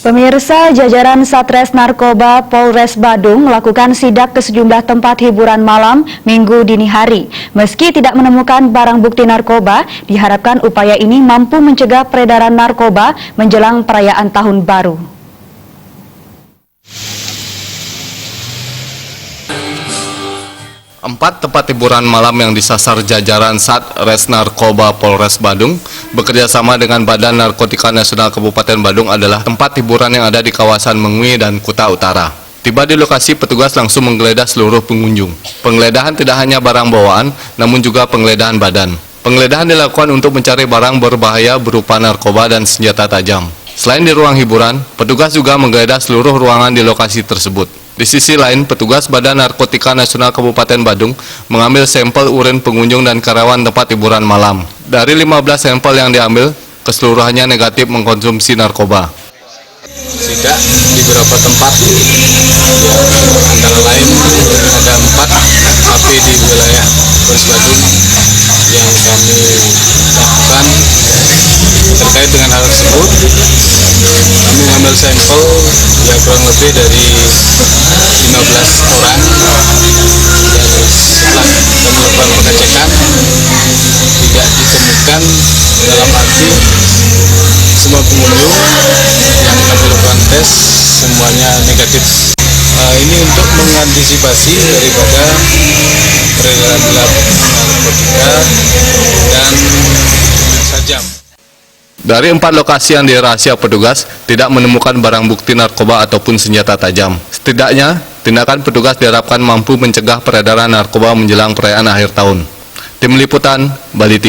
Pemirsa, jajaran Satres Narkoba Polres Badung melakukan sidak ke sejumlah tempat hiburan malam Minggu dini hari. Meski tidak menemukan barang bukti narkoba, diharapkan upaya ini mampu mencegah peredaran narkoba menjelang perayaan Tahun Baru. Empat tempat hiburan malam yang disasar jajaran Satres Narkoba Polres Badung bekerjasama dengan Badan Narkotika Nasional Kabupaten Badung adalah tempat hiburan yang ada di kawasan Mengwi dan Kuta Utara. Tiba di lokasi, petugas langsung menggeledah seluruh pengunjung. Penggeledahan tidak hanya barang bawaan, namun juga penggeledahan badan. Penggeledahan dilakukan untuk mencari barang berbahaya berupa narkoba dan senjata tajam. Selain di ruang hiburan, petugas juga menggeledah seluruh ruangan di lokasi tersebut. Di sisi lain, petugas Badan Narkotika Nasional Kabupaten Badung mengambil sampel urin pengunjung dan karyawan tempat hiburan malam. Dari 15 sampel yang diambil, keseluruhannya negatif mengkonsumsi narkoba. Sidak di beberapa tempat, antara lain ada 4 HP di wilayah Polres Badung yang kami lakukan terkait dengan hal tersebut. Kami mengambil sampel kurang lebih dari 15 orang, dan setelah kami melakukan pengecekan tidak ditemukan, dalam arti semua pengunjung yang kami lakukan tes semuanya negatif. Ini untuk mengantisipasi daripada peredaran gelap narkotika dan sajam. Dari 4 lokasi yang dirahsia petugas, tidak menemukan barang bukti narkoba ataupun senjata tajam. Setidaknya, tindakan petugas diharapkan mampu mencegah peredaran narkoba menjelang perayaan akhir tahun. Tim Liputan, Bali TV.